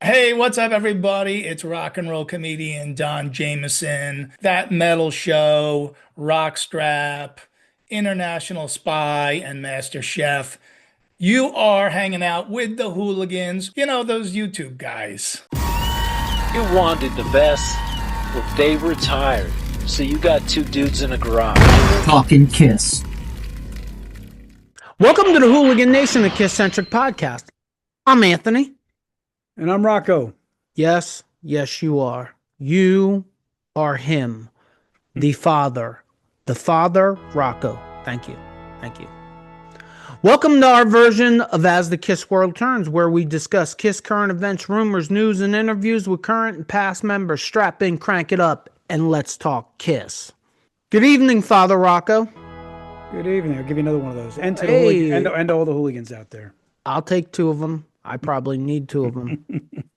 Hey, what's up, everybody? It's rock and roll comedian Don Jameson, That Metal Show, Rockstrap, International Spy, and Master Chef. You are hanging out with the hooligans, those YouTube guys. You wanted the best, well, they retired. So you got two dudes in a garage. Talking KISS. Welcome to the Hooligan Nation, a KISS-Centric Podcast. I'm Anthony. And I'm Rocco. Yes, you are. You are him, the father. The father, Rocco. Thank you. Welcome to our version of As the KISS World Turns, where we discuss KISS current events, rumors, news, and interviews with current and past members. Strap in, crank it up, and let's talk KISS. Good evening, Father Rocco. Good evening. I'll give you another one of those. And to and all the hooligans out there. I'll take two of them. I probably need two of them.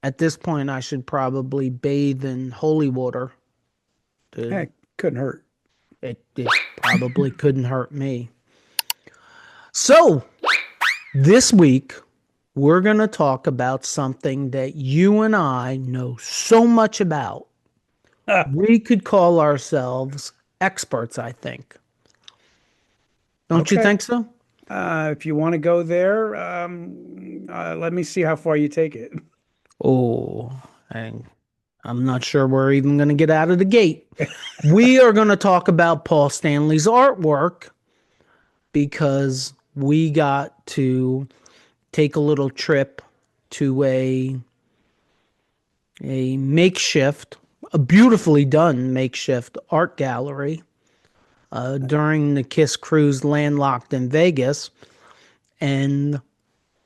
At this point, I should probably bathe in holy water. Heck, couldn't hurt. It probably couldn't hurt me. So, this week, we're going to talk about something that you and I know so much about. We could call ourselves experts, I think. Don't you think so? If you want to go there, let me see how far you take it. Oh, I'm not sure we're even going to get out of the gate. We are going to talk about Paul Stanley's artwork because we got to take a little trip to a makeshift, a beautifully done makeshift art gallery during the KISS Cruise Landlocked in Vegas. And,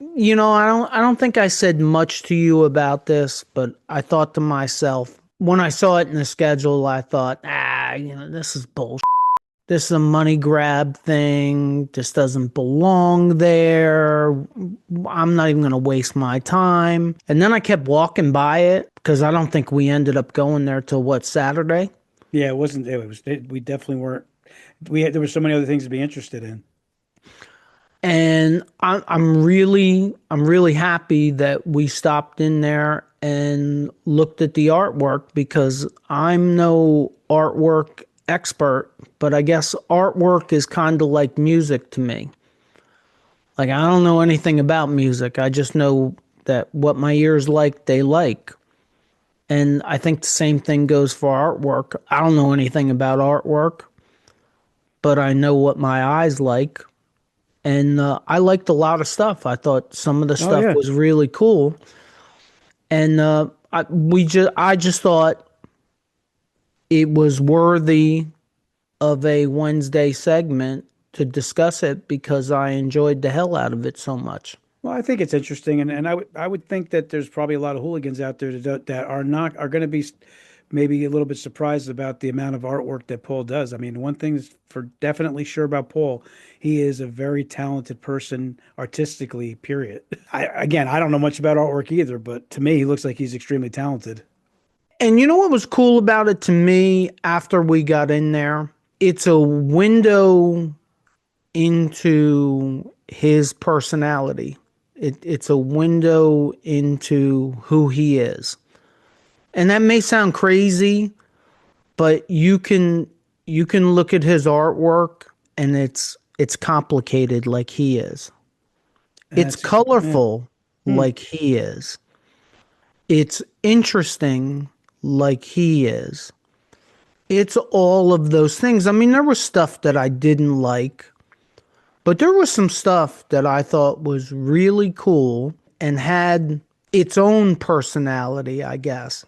I don't think I said much to you about this, but I thought to myself, when I saw it in the schedule, I thought, this is bullshit. This is a money grab thing. This doesn't belong there. I'm not even going to waste my time. And then I kept walking by it because I don't think we ended up going there till Saturday? Yeah, it wasn't. We definitely weren't. There were so many other things to be interested in. And I'm really happy that we stopped in there and looked at the artwork because I'm no artwork expert, but I guess artwork is kind of like music to me. Like, I don't know anything about music. I just know that what my ears like, they like. And I think the same thing goes for artwork. I don't know anything about artwork, but I know what my eyes like. And I liked a lot of stuff. I thought some of the stuff was really cool. And I just thought it was worthy of a Wednesday segment to discuss it because I enjoyed the hell out of it so much. Well, I think it's interesting, and I would think that there's probably a lot of hooligans out there that are going to be maybe a little bit surprised about the amount of artwork that Paul does. I mean, one thing's for definitely sure about Paul, he is a very talented person artistically, period. I don't know much about artwork either, but to me, he looks like he's extremely talented. And you know what was cool about it to me after we got in there? It's a window into his personality. It's a window into who he is. And that may sound crazy, but you can look at his artwork and it's complicated like he is. It's colorful like he is. It's interesting like he is. It's all of those things. I mean, there was stuff that I didn't like, but there was some stuff that I thought was really cool and had its own personality, I guess.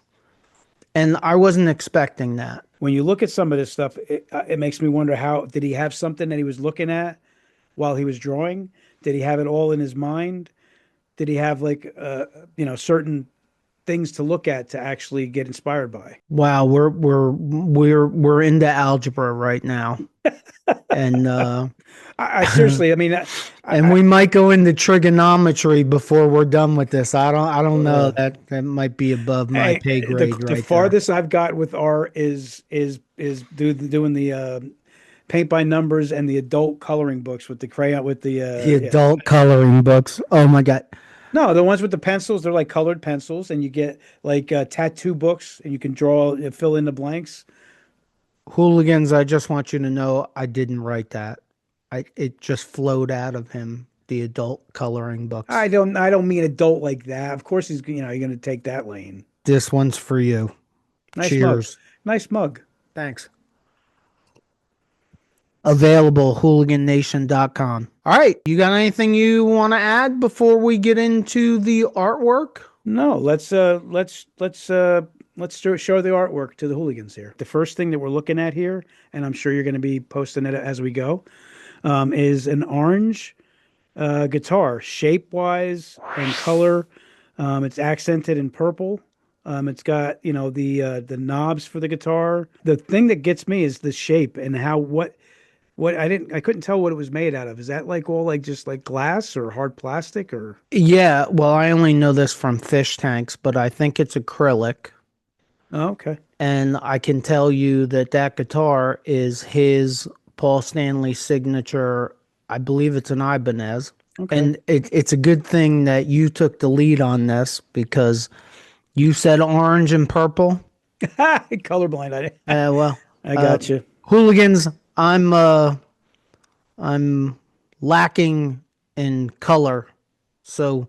And I wasn't expecting that. When you look at some of this stuff, it makes me wonder, how did he have something that he was looking at while he was drawing? Did he have it all in his mind? Did he have certain things to look at to actually get inspired by? Wow, we're into algebra right now. And I seriously, I mean, and we might go into trigonometry before we're done with this. I don't know, that might be above my pay grade. The farthest I've got with art is doing the paint by numbers and the adult coloring books with the crayon with the adult coloring books. Oh my God. No, the ones with the pencils, they're like colored pencils, and you get like tattoo books, and you can draw, fill in the blanks. Hooligans, I just want you to know I didn't write that. It just flowed out of him, the adult coloring books. I don't mean adult like that. Of course, you're going to take that lane. This one's for you. Nice mug. Cheers. Nice mug. Thanks. Available hooliganation.com. All right, you got anything you want to add before we get into the artwork? No, let's show the artwork to the hooligans here. The first thing that we're looking at here, and I'm sure you're going to be posting it as we go, is an orange guitar, shape-wise and color. It's accented in purple. It's got, the knobs for the guitar. The thing that gets me is the shape and what I couldn't tell what it was made out of. Is that like all like just like glass or hard plastic or? Yeah, well, I only know this from fish tanks, but I think it's acrylic. Oh, okay. And I can tell you that guitar is his Paul Stanley signature. I believe it's an Ibanez. Okay. And it's a good thing that you took the lead on this because you said orange and purple. Colorblind. I got you. Hooligans, I'm lacking in color. So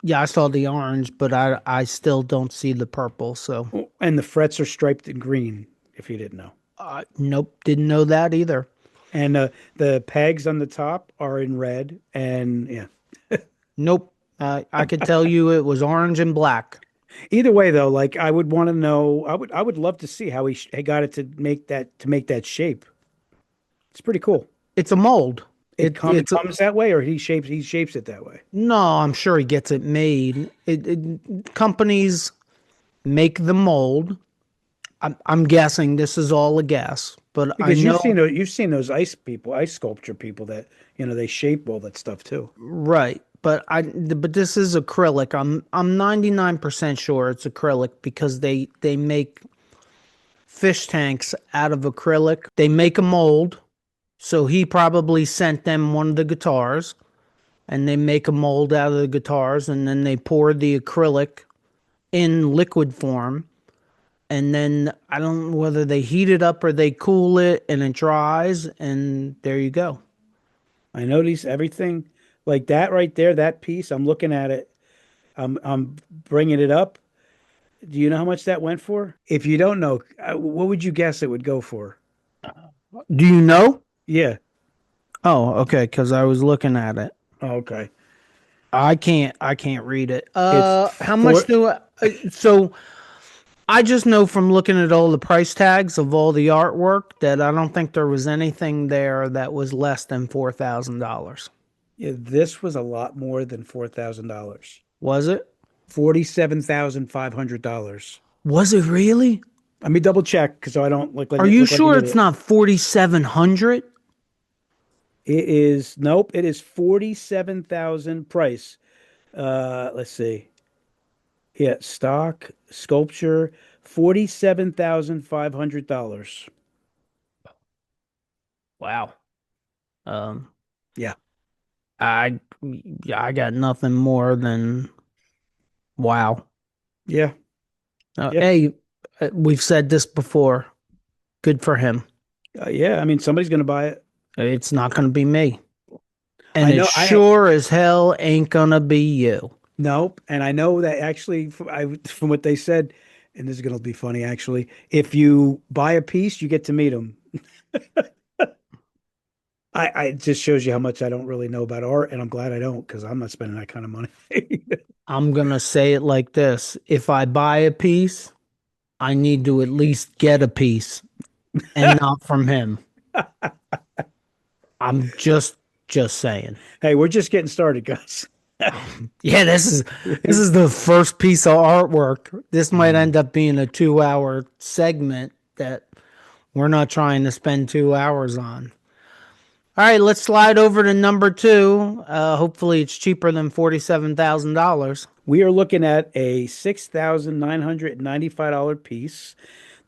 yeah, I saw the orange, but I still don't see the purple. So And the frets are striped in green, if you didn't know. nope, didn't know that either. And the pegs on the top are in red, and yeah. Nope. I could tell you it was orange and black. Either way, though, like I would want to know. I would love to see how he got it to make that shape. It's pretty cool. It's a mold. It comes that way, or he shapes it that way. No, I'm sure he gets it made. Companies make the mold. I'm guessing this is all a guess, but Because I know you've seen those ice sculpture people that they shape all that stuff too. right. But this is acrylic. I'm 99% sure it's acrylic because they make fish tanks out of acrylic. They make a mold. So he probably sent them one of the guitars and they make a mold out of the guitars and then they pour the acrylic in liquid form. And then I don't know whether they heat it up or they cool it and it dries and there you go. I notice everything like that right there, that piece. I'm looking at it. I'm bringing it up. Do you know how much that went for? If you don't know, what would you guess it would go for? Do you know? Yeah. Oh, okay, because I was looking at it. Oh, okay. I can't read it. It's How much so I just know from looking at all the price tags of all the artwork that I don't think there was anything there that was less than $4,000. Yeah, this was a lot more than $4,000. Was it? $47,500. Was it really? Let me double check because I don't look like. Are you look like sure an it's idiot. not 4,700? It is. Nope. It is 47,000 price. Let's see. Yeah, stock sculpture, $47,500. Wow. Yeah. I got nothing more than wow. Yeah. Yeah. Hey, we've said this before. Good for him. Yeah. I mean, somebody's going to buy it. It's not going to be me. And I know, it sure as hell ain't going to be you. Nope. And I know that actually, from what they said, and this is going to be funny, actually, if you buy a piece, you get to meet them. It just shows you how much I don't really know about art, and I'm glad I don't because I'm not spending that kind of money. I'm going to say it like this. If I buy a piece, I need to at least get a piece and not from him. I'm just saying. Hey, we're just getting started, guys. Yeah, this is the first piece of artwork. This might end up being a 2-hour segment that we're not trying to spend 2 hours on. All right, let's slide over to number 2. Hopefully it's cheaper than $47,000. We are looking at a $6,995 piece,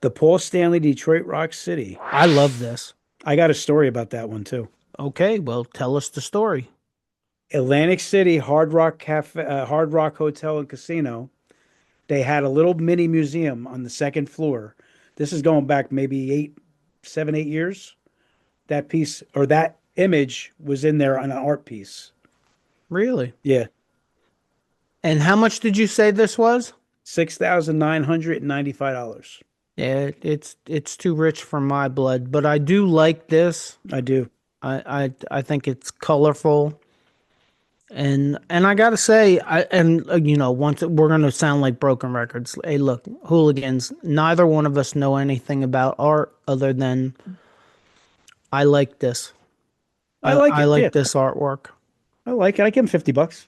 the Paul Stanley Detroit Rock City. I love this. I got a story about that one too. Okay, well, tell us the story. Atlantic City Hard Rock Cafe, Hard Rock Hotel and Casino. They had a little mini museum on the second floor. This is going back maybe 8 years. That piece or that image was in there on an art piece. Really? Yeah, And how much did you say this was? $6,995. Yeah, it's too rich for my blood, but I do like this. I do. I think it's colorful. And I gotta say, once we're gonna sound like broken records. Hey, look, hooligans. Neither one of us know anything about art other than I like this. I like I it. like Yeah, this artwork. I like it. I give him $50.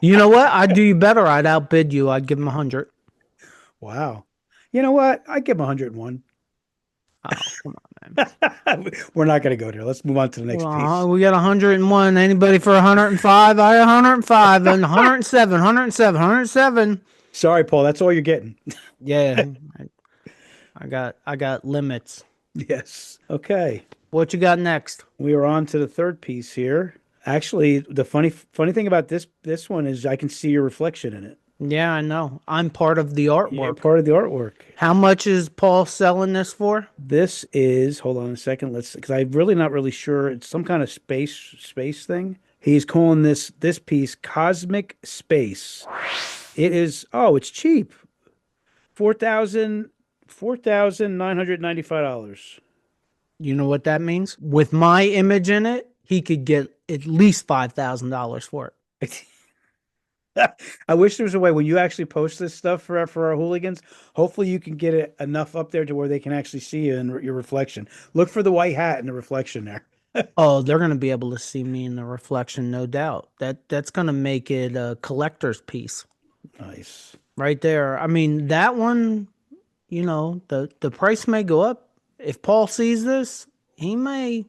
You know what? I'd do you better. I'd outbid you. I'd give him 100. Wow. You know what? I give him 101. Oh, come on, man. We're not going to go there. Let's move on to the next piece. We got 101. Anybody for 105? I got 105 and 107, 107, 107. Sorry, Paul. That's all you're getting. Yeah, I got limits. Yes. Okay. What you got next? We are on to the third piece here. Actually, the funny thing about this one is I can see your reflection in it. Yeah, I know. I'm part of the You're artwork. part of the artwork. How much is Paul selling this for? This is, hold on a second, because I'm really not really sure. It's some kind of space thing. He's calling this piece Cosmic Space. It is, it's cheap. $4,995. You know what that means? With my image in it, he could get at least $5,000 for it. I wish there was a way when you actually post this stuff for our hooligans. Hopefully, you can get it enough up there to where they can actually see you in your reflection. Look for the white hat in the reflection there. Oh, they're going to be able to see me in the reflection, no doubt. That's going to make it a collector's piece. Nice. Right there. I mean, that one, the price may go up. If Paul sees this, he may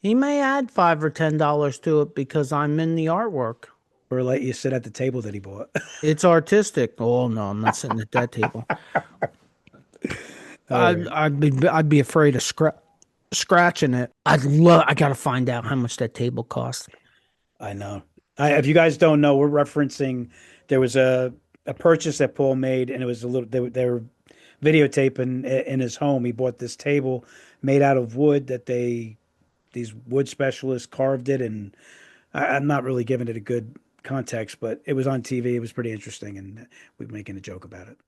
add $5 or $10 to it because I'm in the artwork. Or let you sit at the table that he bought. It's artistic. Oh no, I'm not sitting at that table. I'd be afraid of scratching it. I gotta find out how much that table costs. I know. If you guys don't know, we're referencing there was a purchase that Paul made, and it was a little. They were videotaping in his home. He bought this table made out of wood that these wood specialists carved it, and I'm not really giving it a good context, but it was on TV. It was pretty interesting, and we were making a joke about it.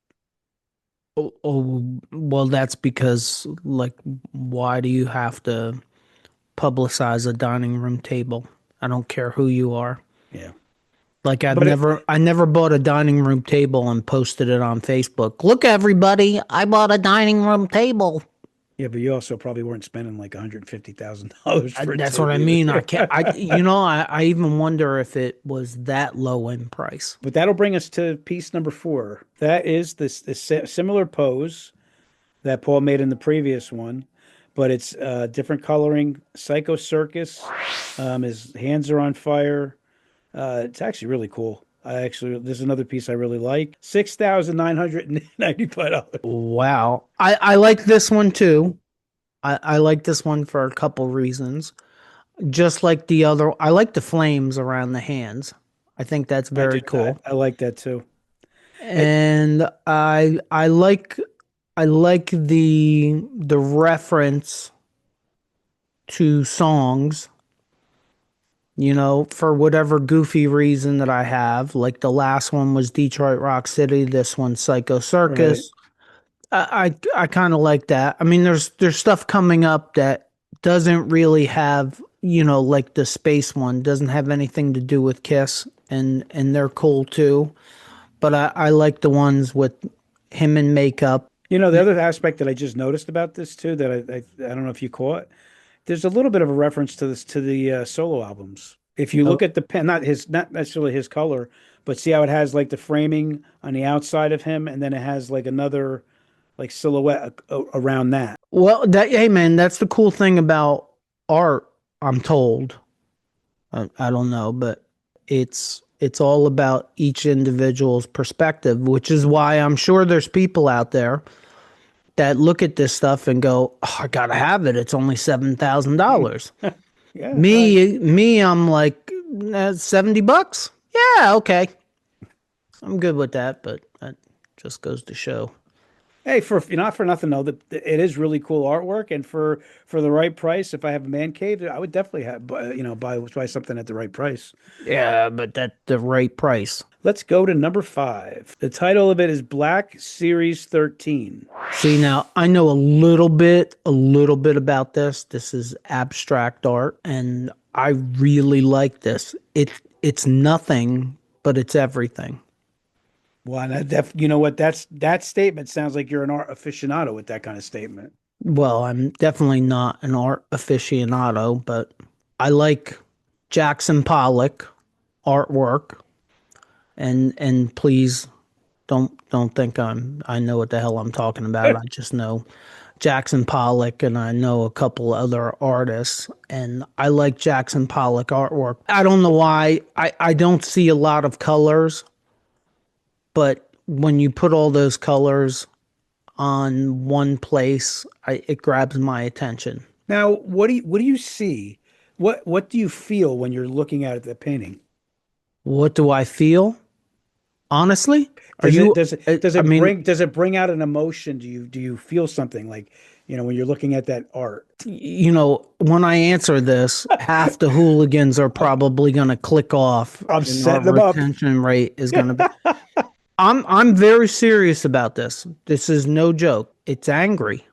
Oh, well, that's because, like, why do you have to publicize a dining room table? I don't care who you are. Yeah. Like, I never bought a dining room table and posted it on Facebook. Look, everybody, I bought a dining room table. Yeah, but you also probably weren't spending like $150,000 for it. That's what I mean. I can't. I even wonder if it was that low in price. But that'll bring us to piece number 4. That is this similar pose that Paul made in the previous one, but it's different coloring. Psycho Circus. His hands are on fire. It's actually really cool. There's another piece I really like. $6,995. Wow. I like this one too. I like this one for a couple reasons. Just like the other, I like the flames around the hands. I think that's very cool. I like that too. And I like the reference to songs. For whatever goofy reason that I have, like the last one was Detroit Rock City, this one's Psycho Circus. Right. I kind of like that. I mean, there's stuff coming up that doesn't really have, like the space one doesn't have anything to do with KISS, and they're cool too. But I like the ones with him in makeup. The other aspect that I just noticed about this too, that I don't know if you caught. There's a little bit of a reference to the solo albums. If you look at the pen, not necessarily his color, but see how it has like the framing on the outside of him, and then it has like another like silhouette around that. Well, hey man, that's the cool thing about art. I'm told. I don't know, but it's all about each individual's perspective, which is why I'm sure there's people out there that look at this stuff and go, oh, I gotta have it. It's only $7,000. Yeah. Me, I'm like $70. Yeah, okay. I'm good with that, but that just goes to show. Hey, for not for nothing though, that it is really cool artwork, and for the right price, if I have a man cave, I would definitely buy something at the right price. Yeah, but at the right price. Let's go to number 5. The title of it is Black Series 13. See, now I know a little bit about this. This is abstract art, and I really like this. It's nothing, but it's everything. Well, you know what? That statement sounds like you're an art aficionado with that kind of statement. Well, I'm definitely not an art aficionado, but I like Jackson Pollock artwork, and please don't think I know what the hell I'm talking about. I just know Jackson Pollock, and I know a couple other artists, and I like Jackson Pollock artwork. I don't know why I don't see a lot of colors, but when you put all those colors on one place, it grabs my attention. Now, what do you see? What do you feel when you're looking at the painting? What do I feel? Honestly, Does it bring out an emotion? Do you feel something like, when you're looking at that art? When I answer this, half the hooligans are probably going to click off. I'm and setting our them up. retention rate is going to be. I'm very serious about this. This is no joke. It's angry.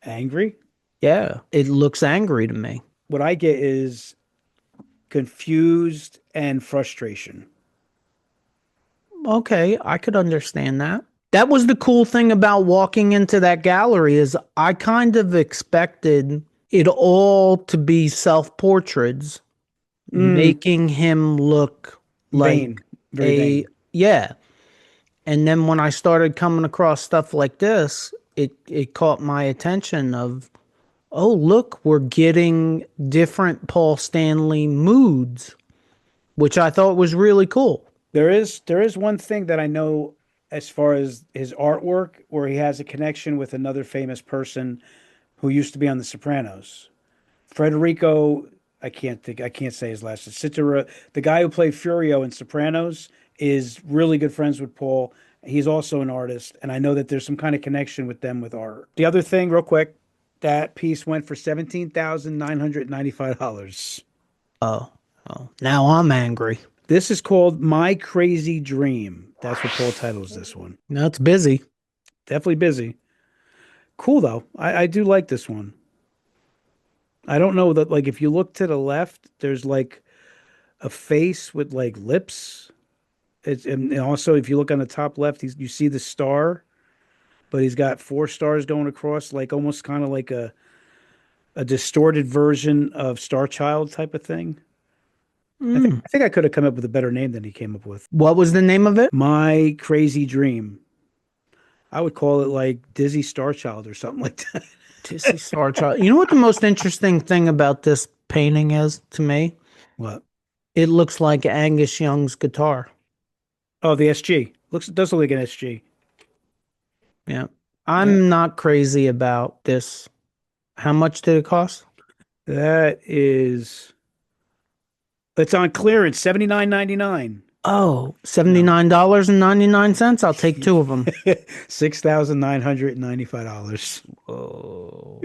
Angry? Yeah, it looks angry to me. What I get is confused and frustration. Okay, I could understand that. That was the cool thing about walking into that gallery is I kind of expected it all to be self-portraits, making him look like Vain. yeah. And then when I started coming across stuff like this, it caught my attention of, oh, look, we're getting different Paul Stanley moods, which I thought was really cool. There is one thing that I know as far as his artwork where he has a connection with another famous person who used to be on The Sopranos. Federico, I can't say his last name. Citera, the guy who played Furio in Sopranos, is really good friends with Paul. He's also an artist, and I know that there's some kind of connection with them with art. The other thing, real quick, that piece went for $17,995. Oh, now I'm angry. This is called My Crazy Dream. That's what Paul titles this one. Now it's busy. Definitely busy. Cool, though. I do like this one. I don't know that, like, if you look to the left, there's like a face with like lips. And also, if you look on the top left, you see the star, but he's got 4 stars going across, like almost kind of like a distorted version of Starchild type of thing. I think I could have come up with a better name than he came up with. What was the name of it? My Crazy Dream. I would call it like Dizzy Starchild or something like that. Dizzy Starchild. You know what the most interesting thing about this painting is to me? What? It looks like Angus Young's guitar. Oh, the SG. Does look like an SG. Yeah. I'm not crazy about this. How much did it cost? It's on clearance, $79.99. Oh, $79.99. I'll take 2 of them. $6,995. Oh.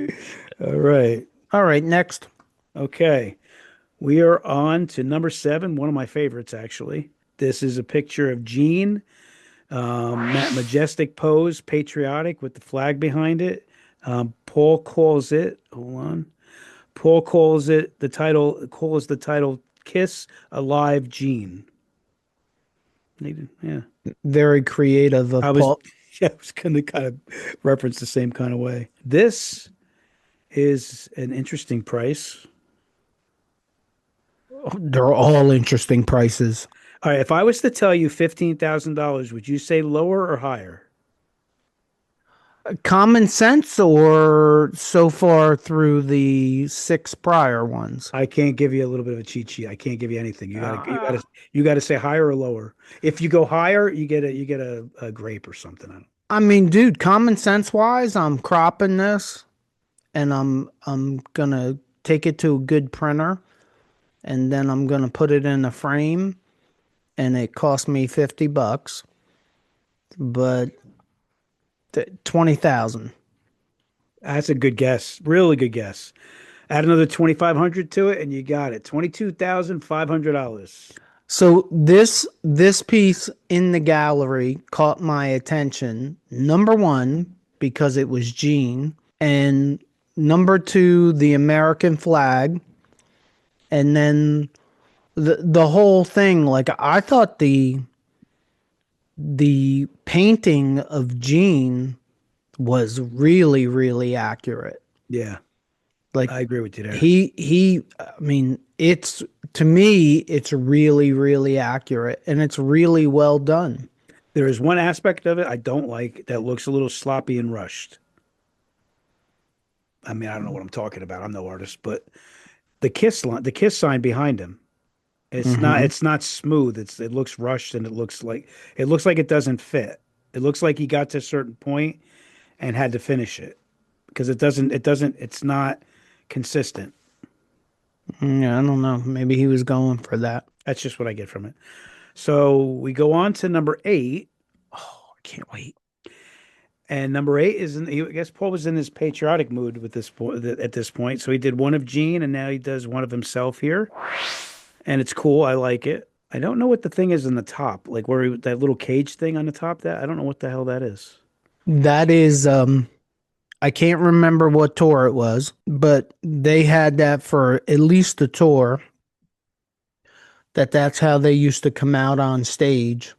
All right. All right, next. Okay. We are on to number 7, one of my favorites, actually. This is a picture of Gene, majestic pose, patriotic with the flag behind it. Paul calls it, the title Kiss Alive Gene. Yeah. Very creative of Paul. I was going to kind of reference the same kind of way. This is an interesting price. They're all interesting prices. All right, if I was to tell you $15,000, would you say lower or higher? Common sense or so far through the 6 prior ones? I can't give you a little bit of a cheat sheet. I can't give you anything. You gotta say higher or lower. If you go higher, you get a grape or something. I mean, dude, common sense wise, I'm cropping this and I'm gonna take it to a good printer, and then I'm gonna put it in a frame, and it cost me $50, but 20,000. That's a good guess. Really good guess. Add another 2,500 to it, and you got it. $22,500. So this piece in the gallery caught my attention. Number one, because it was Gene, and number two, the American flag, and then the whole thing. Like, I thought the painting of Gene was really, really accurate. Yeah, Like, I agree with you there. I mean, it's, to me, it's really, really accurate, and it's really well done. There is one aspect of it I don't like that looks a little sloppy and rushed. I mean, I don't know what I'm talking about. I'm no artist, but the KISS line, the KISS sign behind him, it's not smooth. It looks rushed, and it looks like it doesn't fit. It looks like he got to a certain point and had to finish it because it's not consistent. Yeah, I don't know. Maybe he was going for that. That's just what I get from it. So we go on to number 8. Oh, I can't wait. And number 8 I guess Paul was in this patriotic mood with this at this point. So he did one of Gene, and now he does one of himself here. And it's cool. I like it. I don't know what the thing is in the top, like that little cage thing on the top. I don't know what the hell that is. That is, I can't remember what tour it was, but they had that for at least the tour. That's how they used to come out on stage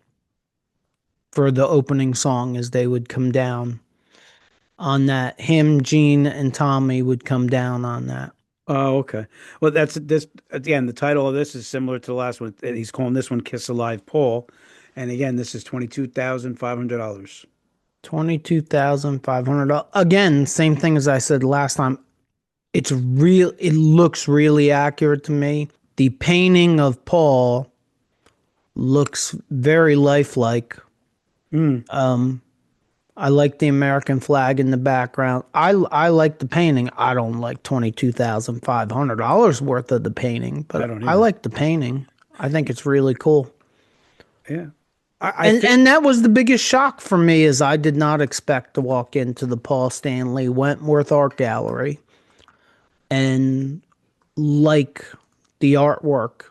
for the opening song, as they would come down on that. Him, Gene, and Tommy would come down on that. Oh, okay. Well, that's this again. The title of this is similar to the last one. He's calling this one "Kiss Alive, Paul," and again, this is $22,500. $22,500. Again, same thing as I said last time. It's real. It looks really accurate to me. The painting of Paul looks very lifelike. I like the American flag in the background. I like the painting. I don't like $22,500 worth of the painting, but I like the painting. I think it's really cool. Yeah. And that was the biggest shock for me, is I did not expect to walk into the Paul Stanley Wentworth Art Gallery and like the artwork.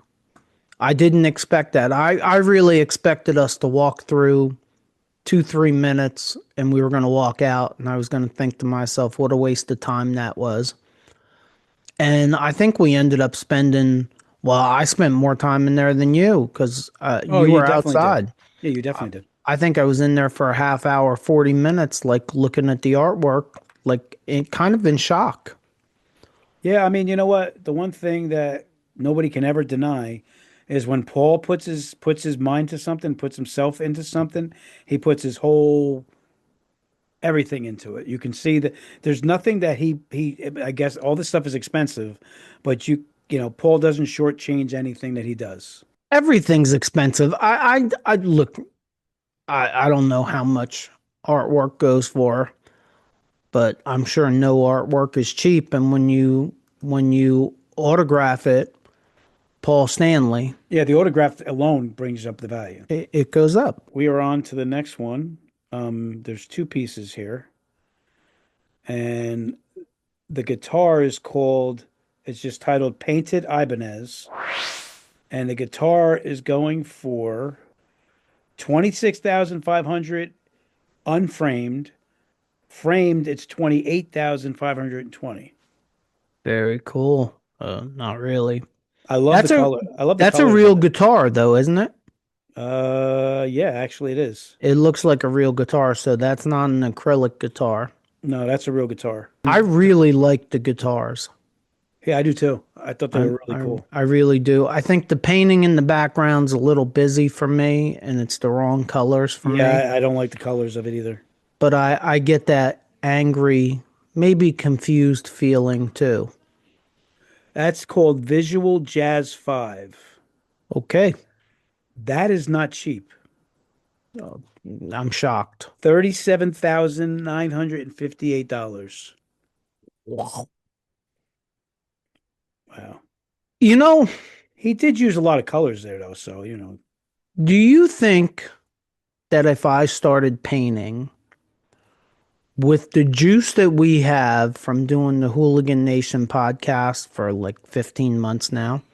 I didn't expect that. I really expected us to walk through 2-3 minutes and we were going to walk out, and I was going to think to myself, what a waste of time that was. And I think we ended up spending, well, I spent more time in there than you, because you were outside. Did. Yeah, you definitely did. I think I was in there for a half hour, 40 minutes, like looking at the artwork, like kind of in shock. Yeah, I mean, you know what? The one thing that nobody can ever deny is when Paul puts his mind to something, puts himself into something, he puts his whole everything into it. You can see that there's nothing that he I guess all this stuff is expensive, but you know, Paul doesn't shortchange anything that he does. Everything's expensive. I look, I don't know how much artwork goes for, but I'm sure no artwork is cheap. And when you autograph it, Paul Stanley. Yeah, the autograph alone brings up the value. It goes up. We are on to the next one. There's 2 pieces here. And the guitar is it's just titled Painted Ibanez. And the guitar is going for $26,500 unframed. Framed, it's $28,520. Very cool. Not really. I love the color. I love the That's a colors real of it. guitar, though, isn't it? Yeah, actually it is. It looks like a real guitar, so that's not an acrylic guitar. No, that's a real guitar. I really like the guitars. Yeah, I do too. I thought they were really cool. I really do. I think the painting in the background's a little busy for me, and it's the wrong colors for me. Yeah, I don't like the colors of it either. But I get that angry, maybe confused feeling too. That's called Visual Jazz 5. Okay. That is not cheap. I'm shocked. $37,958. Wow. Wow. You know, He did use a lot of colors there, though. So, you know, do you think that if I started painting with the juice that we have from doing the Hooligan Nation podcast for like 15 months now,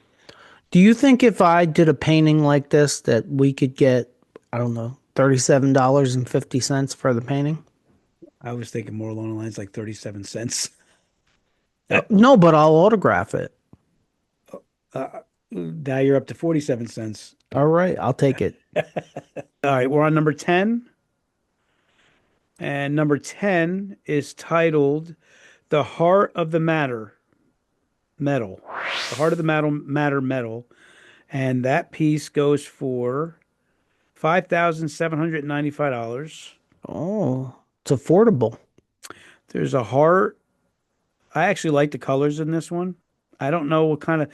do you think if I did a painting like this that we could get, I don't know, $37.50 for the painting? I was thinking more along the lines like 37 cents. No, but I'll autograph it. Now you're up to 47 cents. All right, I'll take it. All right, we're on number 10. And number 10 is titled The Heart of the Matter Metal. The Heart of the Matter Metal. And that piece goes for $5,795. Oh, it's affordable. There's a heart. I actually like the colors in this one. I don't know what kind of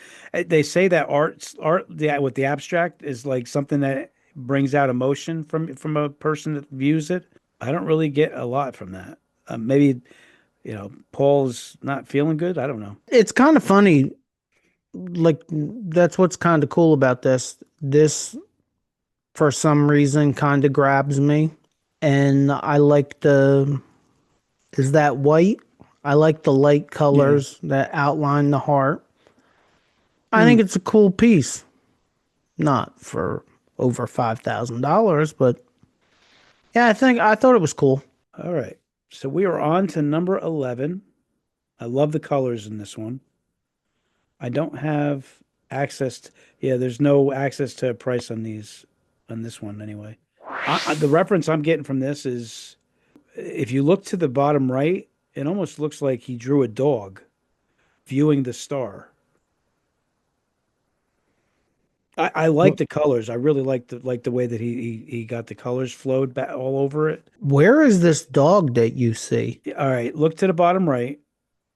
they say that art with the abstract is like something that brings out emotion from a person that views it. I don't really get a lot from that. Maybe Paul's not feeling good. I don't know. It's kind of funny. Like, that's what's kind of cool about this. This, for some reason, kind of grabs me. And I like is that white? I like the light colors that outline the heart. I think it's a cool piece. Not for over $5,000, but yeah, I thought it was cool. All right. So we are on to number 11. I love the colors in this one. I don't have access there's no access to a price on this one anyway. The reference I'm getting from this is if you look to the bottom right, it almost looks like he drew a dog viewing the star. I like the colors. I really like the way that he got the colors flowed back all over it. Where is this dog that you see? All right, look to the bottom right.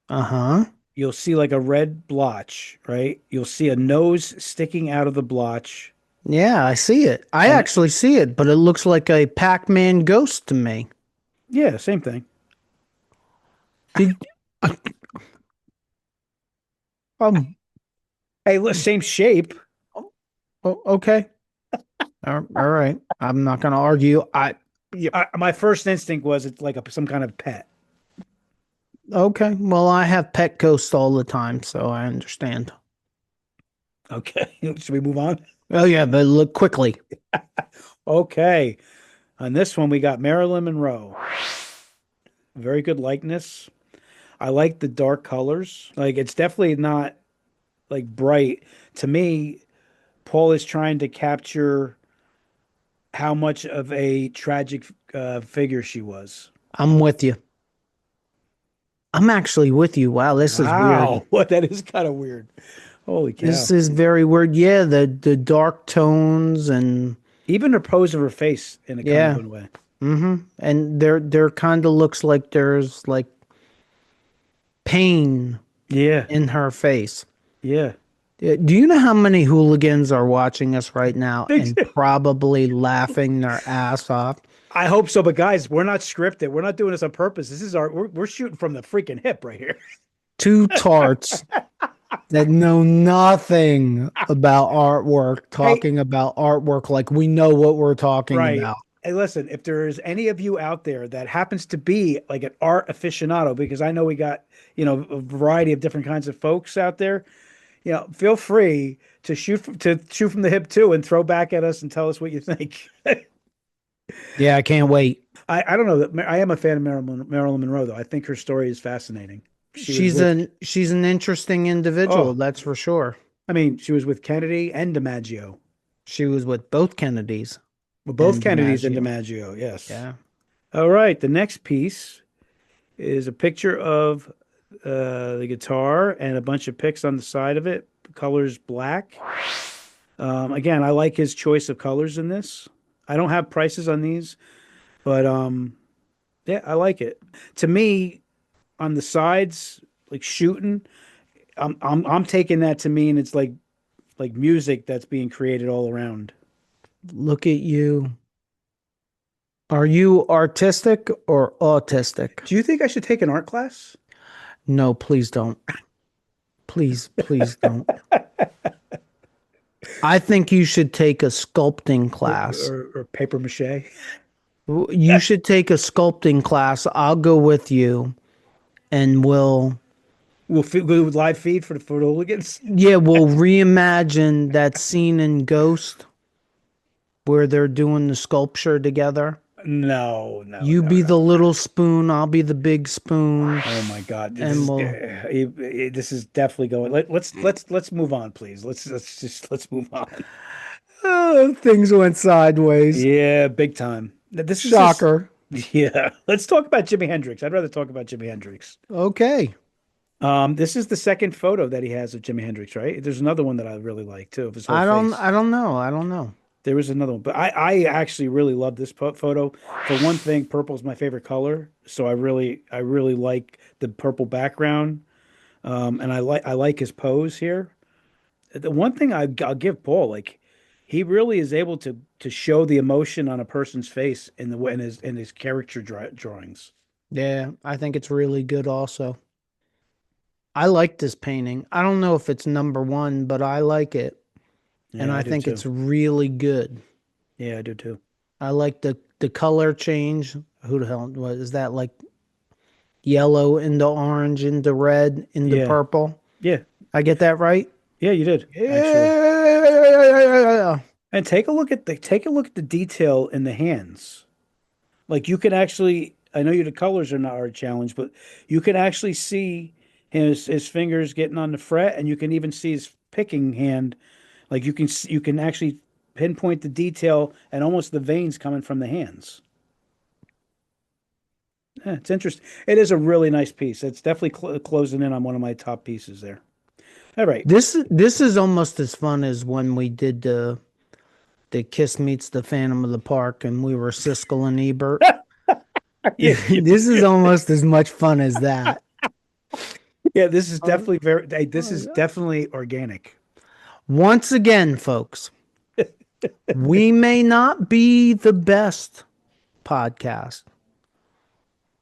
Uh-huh. You'll see like a red blotch, right? You'll see a nose sticking out of the blotch. Yeah, I see it. I actually see it, but it looks like a Pac-Man ghost to me. Yeah, same thing. Did, Hey, look, same shape. oh, okay. All right. I'm not going to argue. My first instinct was it's like some kind of pet. Okay. Well, I have pet ghosts all the time, so I understand. Okay. Should we move on? Oh, yeah, but look quickly. Okay. On this one, we got Marilyn Monroe. Very good likeness. I like the dark colors. Like, it's definitely not like bright. To me, Paul is trying to capture how much of a tragic figure she was. I'm with you. I'm actually with you. Wow, this is weird. What? That is kind of weird. Holy cow. This is very weird. Yeah, the dark tones and even the pose of her face in a kind of a way. Mm-hmm. And there kind of looks like there's like pain in her face. Yeah. Do you know how many hooligans are watching us right now and probably laughing their ass off? I hope so, but guys, we're not scripted. We're not doing this on purpose. This is we're shooting from the freaking hip right here. Two tarts that know nothing about artwork talking about artwork like we know what we're talking about. Hey, listen, if there is any of you out there that happens to be like an art aficionado, because I know we got, a variety of different kinds of folks out there, feel free to shoot from the hip too and throw back at us and tell us what you think. Yeah, I can't wait. I don't know that I am a fan of Marilyn Monroe, though. I think her story is fascinating. She's an interesting individual, that's for sure. I mean, she was with Kennedy and DiMaggio. She was with both Kennedys. Well, both Kennedys and DiMaggio, yes. Yeah. All right. The next piece is a picture of the guitar and a bunch of picks on the side of it. The color's black. Again, I like his choice of colors in this. I don't have prices on these, but yeah, I like it. To me, on the sides, like shooting, I'm taking that to mean it's like music that's being created all around. Look at you. Are you artistic or autistic? Do you think I should take an art class? No, please don't. Please, please don't. I think you should take a sculpting class. Or paper mache. You should take a sculpting class. I'll go with you, and we'll Live feed for the hooligans. we'll reimagine that scene in Ghost where they're doing the sculpture together. No. You be the little spoon, I'll be the big spoon. Oh my God! And This is definitely going. Let's move on, please. Let's move on. Oh, things went sideways. Yeah, big time. This is Shocker. yeah. Let's talk about Jimi Hendrix. I'd rather talk about Jimi Hendrix. Okay. This is the second photo that he has of Jimi Hendrix, right? There's another one that I really like too of his whole I don't face. I don't know. There was another one, but I actually really love this photo. For one thing, purple is my favorite color, so I really like the purple background, and I like his pose here. The one thing I'll give Paul, like, he really is able to show the emotion on a person's face in his character drawings. Yeah, I think it's really good also. I like this painting. I don't know if it's number one, but I like it. Yeah, And I do think too. it's really good. Yeah, I do too. I like the color change. Who the hell was is that, like yellow into orange into red into Yeah. purple? Yeah, I get that right? yeah, you did actually. Yeah. And take a look at the detail in the hands. Like, you can actually, I know the colors are not a challenge, but you can actually see his fingers getting on the fret, and you can even see his picking hand. Like, you can actually pinpoint the detail and almost the veins coming from the hands. Yeah, it's interesting. It is a really nice piece. It's definitely closing in on one of my top pieces there. All right. This is almost as fun as when we did the Kiss meets the Phantom of the Park and we were Siskel and Ebert. Yeah, This is almost as much fun as that. yeah, this is definitely this is definitely organic. Once again, folks, we may not be the best podcast,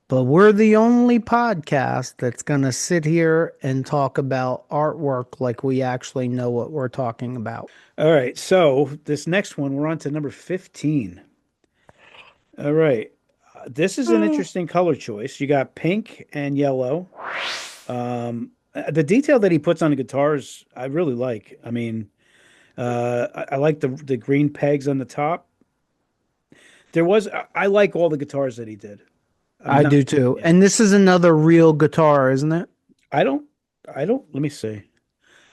but we're the only podcast that's going to sit here and talk about artwork like we actually know what we're talking about. All right, so this next one, we're on to number 15. All right, this is an interesting color choice. You got pink and yellow. The detail that he puts on the guitars, I really like. I mean, I like the green pegs on the top. I like all the guitars that he did. I do too. And this is another real guitar, isn't it? I don't, let me see.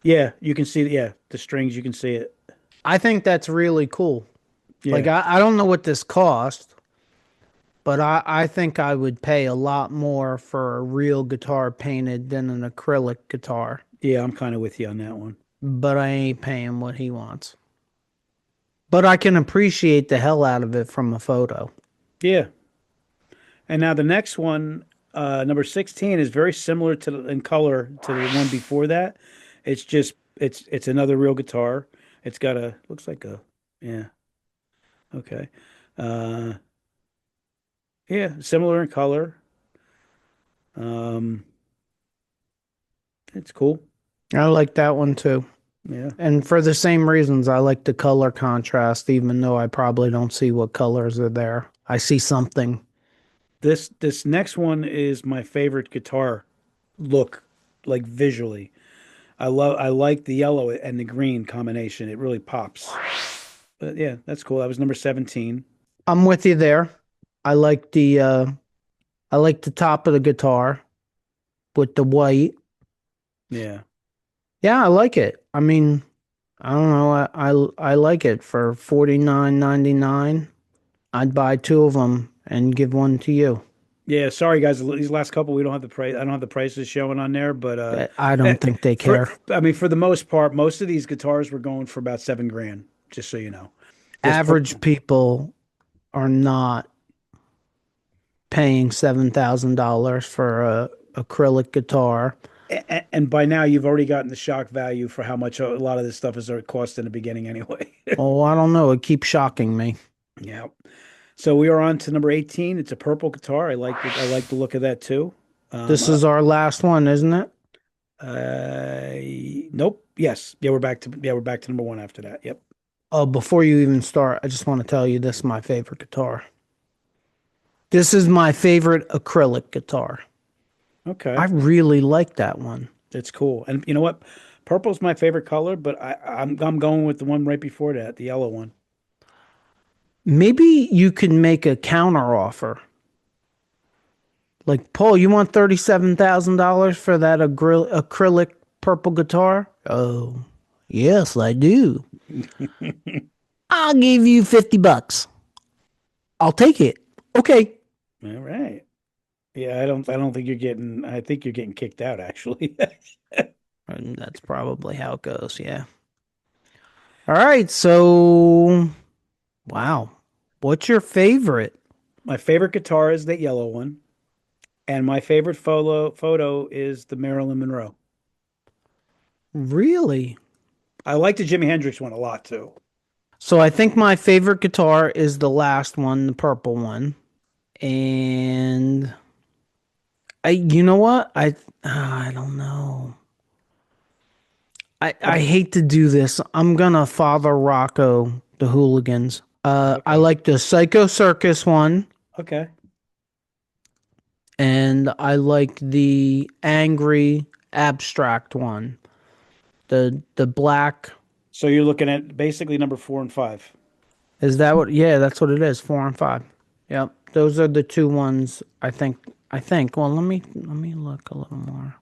Yeah, you can see, the strings, you can see it. I think that's really cool. Yeah. Like, I don't know what this cost, but I think I would pay a lot more for a real guitar painted than an acrylic guitar. Yeah, I'm kind of with you on that one. But I ain't paying what he wants. But I can appreciate the hell out of it from a photo. Yeah. And now the next one, number 16, is very similar in color to the one before that. It's just it's another real guitar. It's got looks like yeah. Okay. Yeah, similar in color. It's cool. I like that one too. Yeah. And for the same reasons, I like the color contrast, even though I probably don't see what colors are there. I see something. This next one is my favorite guitar look, like visually. I like the yellow and the green combination. It really pops. But yeah, that's cool. That was number 17. I'm with you there. I like the top of the guitar with the white. Yeah. Yeah, I like it. I mean, I don't know. I like it for $49.99. I'd buy two of them and give one to you. Yeah, sorry guys, these last couple we don't have the price. I don't have the prices showing on there, but I don't think they care. I mean, for the most part, most of these guitars were going for about $7,000. Just so you know, Average people are not paying $7,000 for a acrylic guitar. And by now, you've already gotten the shock value for how much a lot of this stuff is cost in the beginning, anyway. Oh, I don't know. It keeps shocking me. Yeah. So we are on to number 18. It's a purple guitar. I like the look of that too. This is our last one, isn't it? Nope. Yes. We're back to number one after that. Yep. Before you even start, I just want to tell you this is my favorite guitar. This is my favorite acrylic guitar. I Okay. really like that one. It's cool. And you know what? Purple's my favorite color, but I'm going with the one right before that, the yellow one. Maybe you could make a counter offer. Like, Paul, you want $37,000 for that acrylic purple guitar? Oh, yes, I do. I'll give you $50. I'll take it. Okay. All right. Yeah, I don't think you're getting I think you're getting kicked out actually. And that's probably how it goes. Yeah. All right. So, wow. What's your favorite? My favorite guitar is that yellow one, and my favorite photo is the Marilyn Monroe. Really? I like the Jimi Hendrix one a lot too. So, I think my favorite guitar is the last one, the purple one. And you know what? I don't know. I hate to do this. I'm gonna Father Rocco the Hooligans. I Okay. like the Psycho Circus one, Okay. and I like the Angry Abstract one. The black. So you're looking at basically number 4 and 5. Is that what? Yeah, that's what it is. 4 and 5. Yep, those are the two ones. I think. I think. Well, let me look a little more.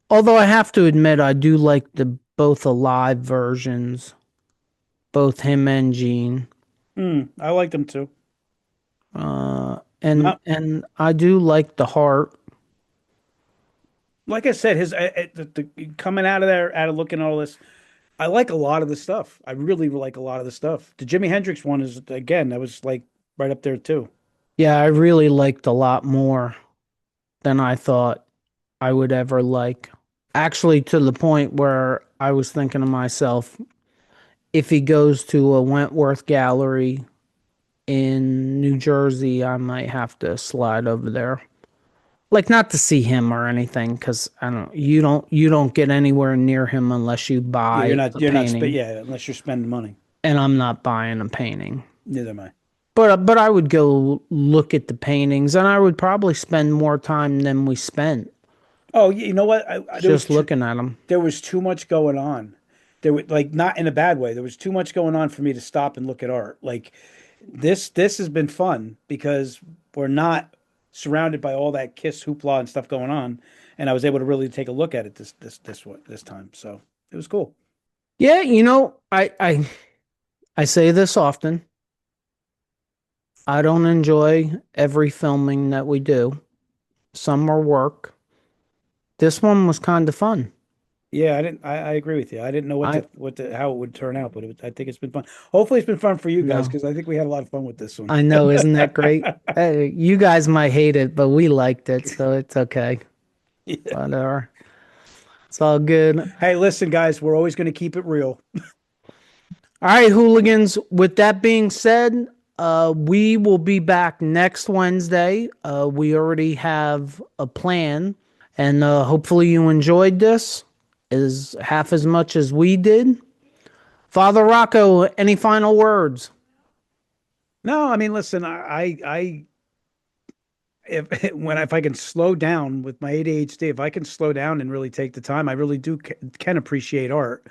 Although I have to admit, I do like the both alive versions, both him and Gene. I like them too. And Not, I do like the heart. like I said, his coming out of there, out of looking at all this, I like a lot of the stuff. I really like a lot of the stuff. The Jimi Hendrix one is again, that was like right up there too. Yeah, I really liked a lot more than I thought I would ever like. Actually, to the point where I was thinking to myself, if he goes to a Wentworth gallery in New Jersey, I might have to slide over there. Like, not to see him or anything, because I don't. You don't get anywhere near him unless you Yeah, buy a painting, yeah, unless you're spending money. and I'm not buying a painting. Neither am I. But I would go look at the paintings, and I would probably spend more time than we spent Oh, you know what? just looking at them. There was too much going on. There was like not in a bad way. There was too much going on for me to stop and look at art. Like this has been fun because we're not surrounded by all that Kiss hoopla and stuff going on, and I was able to really take a look at it this time. So it was cool. Yeah, I say this often. I don't enjoy every filming that we do. Some are work. This one was kind of fun. Yeah, I didn't. I agree with you. I didn't know I how it would turn out, but I think it's been fun. Hopefully, it's been fun for you guys no, because I think we had a lot of fun with this one. I know, isn't that great? You guys might hate it, but we liked it, so it's okay. Yeah. Whatever. It's all good. Hey, listen, guys, we're always going to keep it real. All right, hooligans. With that being said, we will be back next Wednesday. We already have a plan, and hopefully you enjoyed this as half as much as we did. Father Rocco, any final words? No, I mean, listen, I if I can slow down with my ADHD, if I can slow down and really take the time, I really do can appreciate art,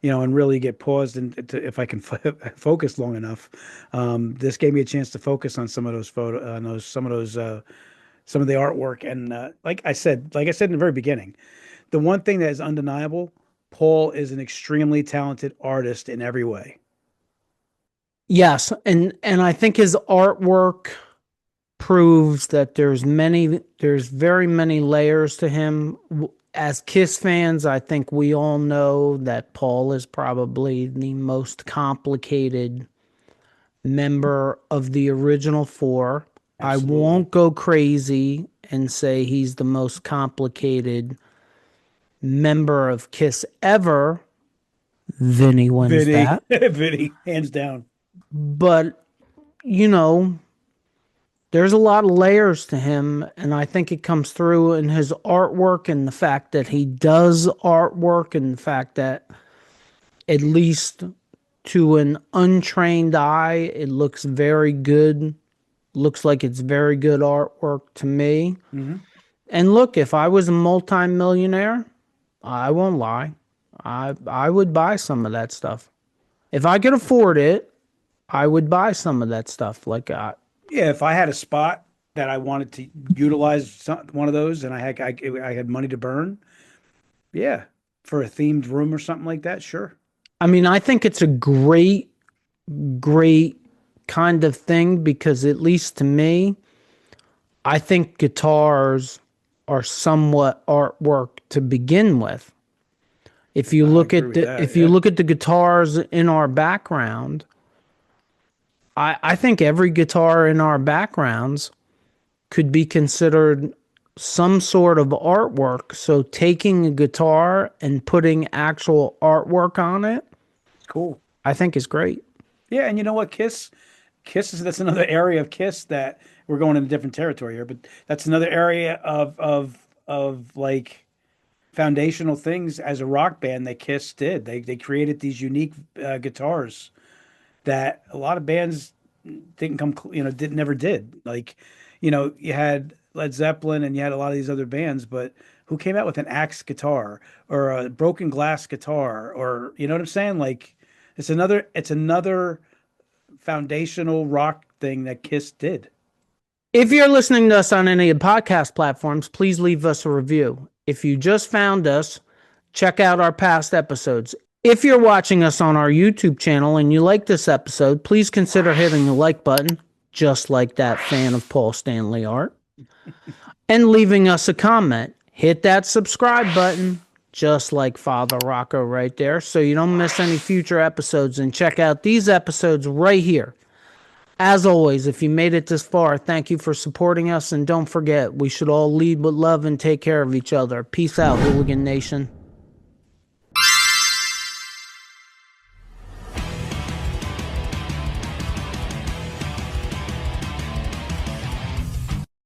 and really get paused if I can focus long enough. This gave me a chance to focus on some of those some of the artwork, and like I said in the very beginning, the one thing that is undeniable, Paul is an extremely talented artist in every way. Yes, and I think his artwork proves that there's very many layers to him. As Kiss fans, I think we all know that Paul is probably the most complicated member of the original four. I Absolutely. won't go crazy and say he's the most complicated member of Kiss ever. Vinny wins Vinny, that. Vinny, hands down. But, you know, there's a lot of layers to him, and I think it comes through in his artwork and the fact that he does artwork and the fact that, at least to an untrained eye, it looks very good. Looks like it's very good artwork to me. Mm-hmm. And look, if I was a multimillionaire, I won't lie, I would buy some of that stuff. If I could afford it, I would buy some of that stuff. Like, yeah, if I had a spot that I wanted to utilize one of those, and I had money to burn, yeah, for a themed room or something like that, sure. I mean, I think it's a great kind of thing because, at least to me, I think guitars are somewhat artwork to begin with. If you look at the guitars in our background, I think every guitar in our backgrounds could be considered some sort of artwork. So taking a guitar and putting actual artwork on it, cool, I think is great. Yeah, and you know what, KISS that's another area of KISS that we're going into different territory here, but that's another area of like foundational things as a rock band that KISS did. They created these unique guitars that a lot of bands never did. Like, you had Led Zeppelin and you had a lot of these other bands, but who came out with an axe guitar or a broken glass guitar, or, you know what I'm saying? Like, it's another foundational rock thing that KISS did. If you're listening to us on any of the podcast platforms, please leave us a review. If you just found us, check out our past episodes. If you're watching us on our YouTube channel and you like this episode, please consider hitting the like button, just like that fan of Paul Stanley art, and leaving us a comment. Hit that subscribe button, just like Father Rocco right there, so you don't miss any future episodes, and check out these episodes right here. As always, if you made it this far, thank you for supporting us, and don't forget, we should all lead with love and take care of each other. Peace out, Hooligan Nation.